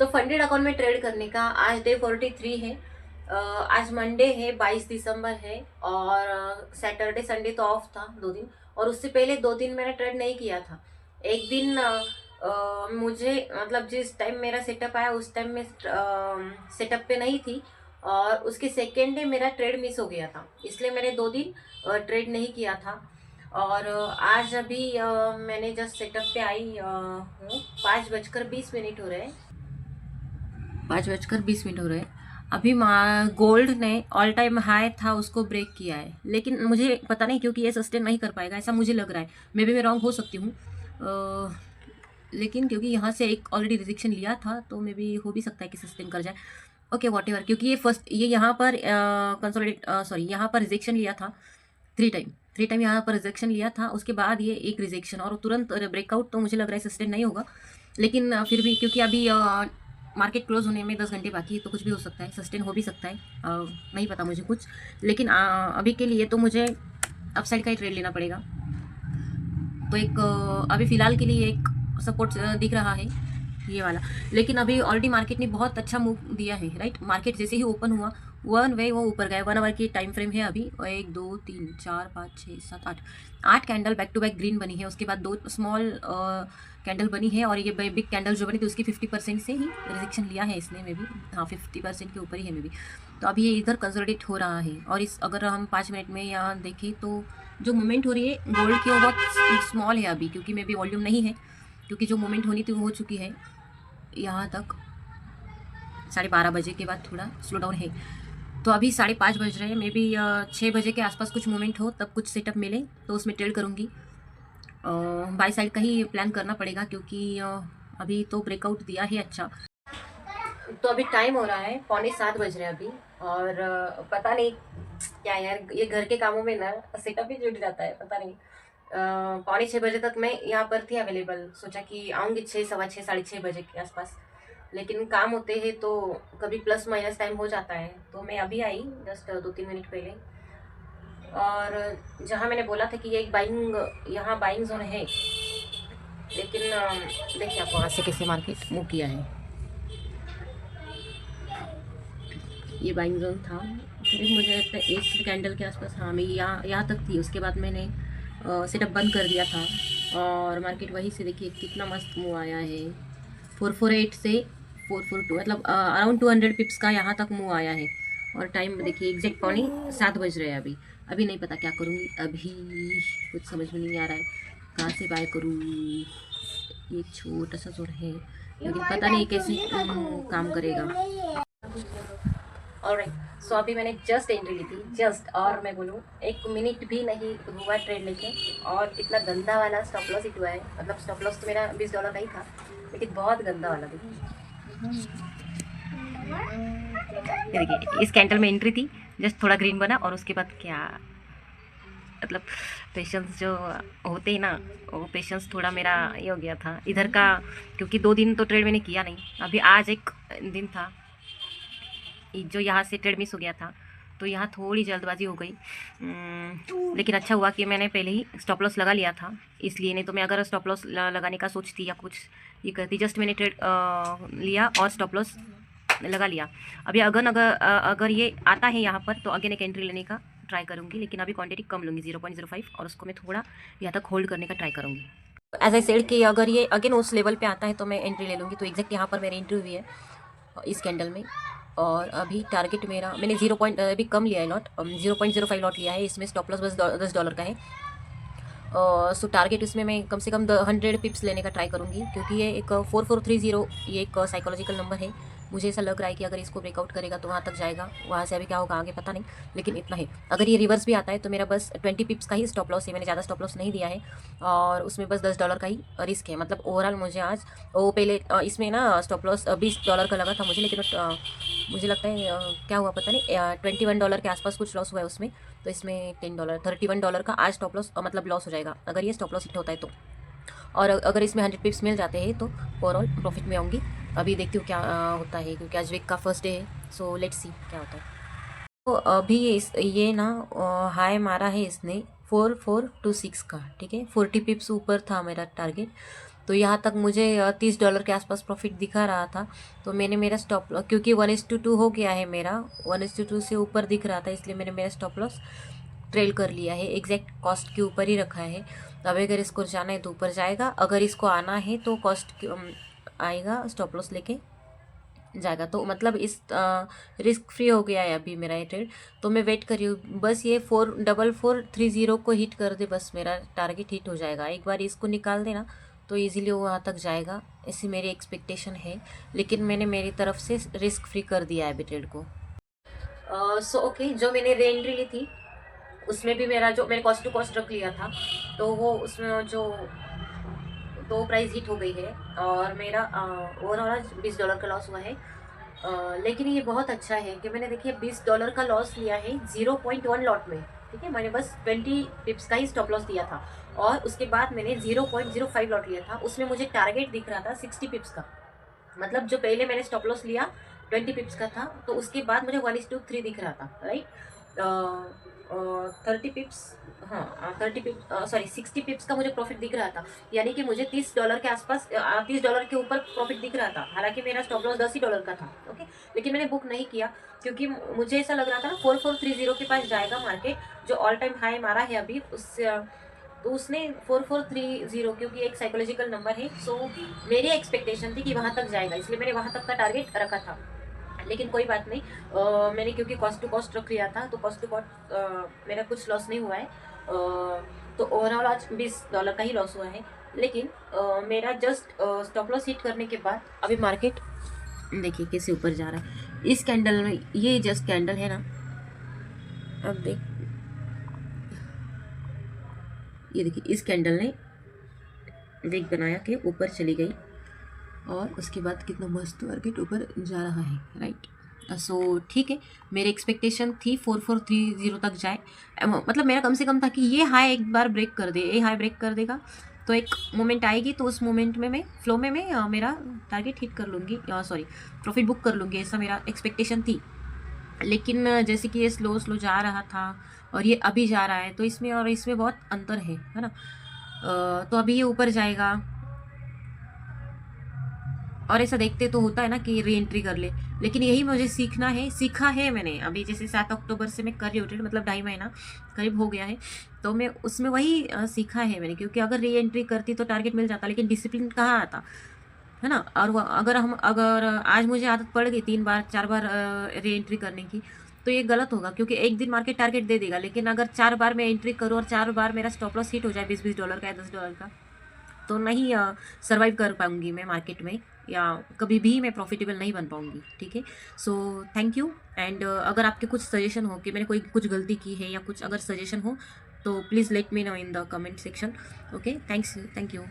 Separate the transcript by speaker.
Speaker 1: तो funded account में trade करने का आज डे 43 है। आज मंडे है, 22 दिसंबर है, और सैटरडे संडे तो ऑफ था 2 दिन, और उससे पहले 2 दिन मैंने ट्रेड नहीं किया था। एक दिन मुझे मतलब जिस टाइम मेरा सेटअप आया उस टाइम में सेटअप पे नहीं थी, और उसके सेकेंड डे मेरा ट्रेड मिस हो गया था, इसलिए मैंने 2 दिन ट्रेड नहीं किया था। और आज अभी मैंने जस्ट सेटअप पे आई हूँ। 5:20 हो रहे हैं, 5:20 हो रहे हैं। अभी गोल्ड ने ऑल टाइम हाई था उसको ब्रेक किया है, लेकिन मुझे पता नहीं क्योंकि ये सस्टेन नहीं कर पाएगा, ऐसा मुझे लग रहा है। मे बी मैं रॉन्ग हो सकती हूँ, लेकिन क्योंकि यहाँ से एक ऑलरेडी रिजेक्शन लिया था तो मे बी हो भी सकता है कि सस्टेन कर जाए। ओके वॉट एवर, क्योंकि ये यहाँ पर कंसोलिडेट सॉरी यहाँ पर रिजेक्शन लिया था 3 टाइम यहाँ पर रिजेक्शन लिया था, उसके बाद ये एक रिजेक्शन और तुरंत ब्रेकआउट, तो मुझे लग रहा है सस्टेन नहीं होगा। लेकिन फिर भी क्योंकि अभी मार्केट क्लोज होने में 10 घंटे बाकी है, तो कुछ भी हो सकता है, सस्टेन हो भी सकता है, नहीं पता मुझे कुछ। लेकिन अभी के लिए तो मुझे अपसाइड का ही ट्रेड लेना पड़ेगा। तो एक अभी फ़िलहाल के लिए एक सपोर्ट दिख रहा है ये वाला, लेकिन अभी ऑलरेडी मार्केट ने बहुत अच्छा मूव दिया है, राइट। मार्केट जैसे ही ओपन हुआ वन वे वो ऊपर गया। 1 आवर की टाइम फ्रेम है अभी, 1 2 3 4 5 6 7 8 candle back to back green बनी है, उसके बाद 2 स्मॉल कैंडल बनी है, और ये बिग कैंडल जो बनी थी उसकी 50% से ही रिजेक्शन लिया है इसने, मे बी हाँ 50% के ऊपर ही है मे बी। तो अभी ये इधर कंसोलिडेट हो रहा है, और इस अगर हम 5 मिनट में यहाँ देखें तो जो मूवमेंट हो रही है गोल्ड की वो बहुत स्मॉल है अभी, क्योंकि मे बी वॉल्यूम नहीं है, क्योंकि जो मूवमेंट होनी थी वो हो चुकी है। यहाँ तक 12:30 बजे के बाद थोड़ा स्लो डाउन है, तो अभी 5:30 बज रहे हैं, मे बी 6 बजे के आसपास कुछ मूवमेंट हो, तब कुछ सेटअप मिले तो उसमें ट्रेड करूँगी। बाई साइड का ही प्लान करना पड़ेगा, क्योंकि अभी तो ब्रेकआउट दिया है अच्छा। तो अभी टाइम हो रहा है 6:45 बज रहे हैं अभी, और पता नहीं क्या यार, ये घर के कामों में ना सेटअप भी जुट जाता है, पता नहीं। 5:45 बजे तक मैं यहाँ पर थी अवेलेबल, सोचा कि आऊँगी 6 सवा 6 6:30 बजे के आसपास, लेकिन काम होते हैं तो कभी प्लस माइनस टाइम हो जाता है, तो मैं अभी आई जस्ट 2-3 मिनट पहले। और जहाँ मैंने बोला था कि ये एक बाइंग, यहाँ बाइंग जोन है, लेकिन देखिए आप वहाँ से कैसे मार्केट मूव किया है। ये बाइंग जोन था करीब, मुझे लगता है 1 कैंडल के आसपास, हाँ मैं यहाँ तक थी, उसके बाद मैंने सेटअप बंद कर दिया था, और मार्केट वहीं से देखिए कितना मस्त मूव आया है। 448 से 442, मतलब अराउंड 200 पिप्स का यहाँ तक मूव आया है। और टाइम देखिए एग्जैक्ट 6:45 बज रहे हैं अभी। अभी नहीं पता क्या करूँगी, अभी कुछ समझ में नहीं आ रहा है कहाँ से बाय करूँ। ये छोटा सा जोर है, लेकिन पता नहीं कैसे काम करेगा। ऑलराइट, सो अभी मैंने जस्ट एंट्री ली थी, जस्ट, और मैं बोलूँ 1 मिनट भी नहीं हुआ ट्रेड लेके, और इतना गंदा वाला स्टॉप लॉस हिट हुआ है। मतलब स्टॉप लॉस तो मेरा $20 का ही था, लेकिन बहुत गंदा वाला। देखिए इस कैंडल में एंट्री थी, जस्ट थोड़ा ग्रीन बना, और उसके बाद क्या, मतलब पेशेंस जो होते हैं ना, वो पेशेंस थोड़ा मेरा ये हो गया था इधर का, क्योंकि 2 दिन तो ट्रेड मैंने किया नहीं। अभी आज एक दिन था जो यहाँ से ट्रेड मिस हो गया था, तो यहाँ थोड़ी जल्दबाजी हो गई। लेकिन अच्छा हुआ कि मैंने पहले ही स्टॉप लॉस लगा लिया था, इसलिए नहीं तो मैं अगर स्टॉप लॉस लगाने का सोचती या कुछ ये करती, जस्ट मैंने ट्रेड लिया और स्टॉप लॉस लगा लिया। अभी अगर ये आता है यहाँ पर, तो अगेन एक एंट्री लेने का ट्राई करूँगी, लेकिन अभी क्वांटिटी कम लूँगी 0.05, और उसको मैं थोड़ा यहाँ तक होल्ड करने का ट्राई करूँगी। एज आई सेड कि अगर ये अगेन उस लेवल पे आता है तो मैं एंट्री ले लूँगी। तो एग्जैक्ट यहाँ पर मेरी एंट्री हुई है इस कैंडल में, और अभी टारगेट मेरा, मैंने अभी कम लिया है लॉट, 0.05 लॉट लिया है, इसमें स्टॉप लॉस बस $10 का है। सो टारगेट इसमें मैं कम से कम 100 पिप्स लेने का ट्राई करूँगी, क्योंकि ये एक 4430 ये एक साइकोलॉजिकल नंबर है। मुझे ऐसा लग रहा है कि अगर इसको ब्रेकआउट करेगा तो वहाँ तक जाएगा, वहाँ से अभी क्या होगा आगे पता नहीं, लेकिन इतना है। अगर ये रिवर्स भी आता है तो मेरा बस 20 पिप्स का ही स्टॉप लॉस है, मैंने ज़्यादा स्टॉप लॉस नहीं दिया है, और उसमें बस $10 का ही रिस्क है। मतलब ओवरऑल मुझे आज वो पहले इसमें ना स्टॉप लॉस $20 का लगा था मुझे, लेकिन मुझे लगता है क्या हुआ पता नहीं, $21 के आसपास कुछ लॉस हुआ है उसमें, तो इसमें $31 का आज स्टॉप लॉस मतलब लॉस हो जाएगा अगर ये स्टॉप लॉस हिट होता है तो। और अगर इसमें 100 पिप्स मिल जाते हैं तो ओवरऑल प्रॉफिट में आऊँगी। अभी देखती हूँ क्या होता है, क्योंकि आज वीक का फर्स्ट डे है, सो लेट्स सी क्या होता है। तो अभी ये ना हाई मारा है इसने 4426 का, ठीक है, 40 पिप्स ऊपर था मेरा टारगेट, तो यहाँ तक मुझे $30 के आसपास प्रॉफिट दिखा रहा था। तो मैंने मेरा स्टॉप, क्योंकि 1:2 हो गया है मेरा, 1:2 से ऊपर दिख रहा था, इसलिए मैंने मेरा स्टॉप लॉस ट्रेल कर लिया है, एग्जैक्ट कॉस्ट के ऊपर ही रखा है। अब अगर इसको जाना है तो ऊपर जाएगा, अगर इसको आना है तो कॉस्ट आएगा, स्टॉप लॉस लेके जाएगा। तो मतलब इस रिस्क फ्री हो गया है अभी मेरा ये ट्रेड। तो मैं वेट कर रही हूँ, बस ये 44430 को हिट कर दे, बस मेरा टारगेट हिट हो जाएगा। एक बार इसको निकाल देना तो इजीली वो वहाँ तक जाएगा, ऐसी मेरी एक्सपेक्टेशन है। लेकिन मैंने मेरी तरफ से रिस्क फ्री कर दिया है अभी ट्रेड को। सो ओके, जो मैंने रे एंट्री ली थी उसमें भी मेरा, जो मैंने कॉस्ट टू कॉस्ट रख लिया था, तो वो उसमें जो तो प्राइस हिट हो गई है और मेरा ओवरऑल $20 का लॉस हुआ है। लेकिन ये बहुत अच्छा है कि मैंने देखिए $20 का लॉस लिया है 0.1 लॉट में। ठीक है, मैंने बस 20 पिप्स का ही स्टॉप लॉस दिया था और उसके बाद मैंने 0.05 लॉट लिया था। उसमें मुझे टारगेट दिख रहा था 60 पिप्स का। मतलब जो पहले मैंने स्टॉप लॉस लिया 20 पिप्स का था, तो उसके बाद मुझे 1:3 दिख रहा था, राइट। 30 पिप्स, हाँ 30 पिप्स, सॉरी 60 पिप्स का मुझे प्रॉफिट दिख रहा था। यानी कि मुझे $30 के आसपास, $30 के ऊपर प्रॉफिट दिख रहा था। हालांकि मेरा स्टॉप लॉस $10 का था, ओके। लेकिन मैंने बुक नहीं किया क्योंकि मुझे ऐसा लग रहा था ना 4430 के पास जाएगा मार्केट, जो ऑल टाइम हाई मारा है अभी उससे। तो उसने 4430, क्योंकि एक साइकोलॉजिकल नंबर है, सो मेरी एक्सपेक्टेशन थी कि वहाँ तक जाएगा, इसलिए मैंने वहाँ तक का टारगेट रखा था। लेकिन कोई बात नहीं, मैंने क्योंकि कॉस्ट टू कॉस्ट रख लिया था, तो कॉस्ट टू कॉस्ट मेरा कुछ लॉस नहीं हुआ है। तो ओवरऑल आज $20 का ही लॉस हुआ है। लेकिन मेरा जस्ट स्टॉप लॉस हिट करने के बाद अभी मार्केट देखिए कैसे ऊपर जा रहा है। इस कैंडल में, ये जस्ट कैंडल है ना, अब देख, ये देखिए इस कैंडल ने वेग बनाया कि ऊपर चली गई और उसके बाद कितना मस्त मार्केट ऊपर जा रहा है, राइट। सो ठीक है, मेरी एक्सपेक्टेशन थी 4430 तक जाए। मतलब मेरा कम से कम था कि ये हाई एक बार ब्रेक कर दे, ये हाई ब्रेक कर देगा तो एक मोमेंट आएगी, तो उस मोमेंट में मैं फ्लो में मैं मेरा टारगेट हिट कर लूँगी, सॉरी प्रॉफिट बुक कर लूँगी, ऐसा मेरा एक्सपेक्टेशन थी। लेकिन जैसे कि ये स्लो स्लो जा रहा था और ये अभी जा रहा है, तो इसमें और इसमें बहुत अंतर है ना। तो अभी ये ऊपर जाएगा और ऐसा देखते तो होता है ना कि री एंट्री कर ले, लेकिन यही मुझे सीखा है मैंने। अभी जैसे 7 अक्टूबर से मैं कर रही हूँ ट्रेड, मतलब 2.5 महीना करीब हो गया है, तो मैं उसमें वही सीखा है मैंने। क्योंकि अगर री एंट्री करती तो टारगेट मिल जाता, लेकिन डिसिप्लिन कहाँ आता है ना। और अगर आज मुझे आदत पड़ गई 3 बार 4 बार री एंट्री करने की, तो ये गलत होगा। क्योंकि एक दिन मार्केट टारगेट दे देगा, लेकिन अगर 4 बार मैं एंट्री करूँ और 4 बार मेरा स्टॉप लॉस हिट हो जाए $20 का या $10 का, तो नहीं सर्वाइव कर पाऊंगी मैं मार्केट में, या कभी भी मैं प्रॉफिटेबल नहीं बन पाऊंगी। ठीक है, सो थैंक यू। एंड अगर आपके कुछ सजेशन हो कि मैंने कोई कुछ गलती की है या कुछ अगर सजेशन हो, तो please let me know in the comment section. Okay, thank you.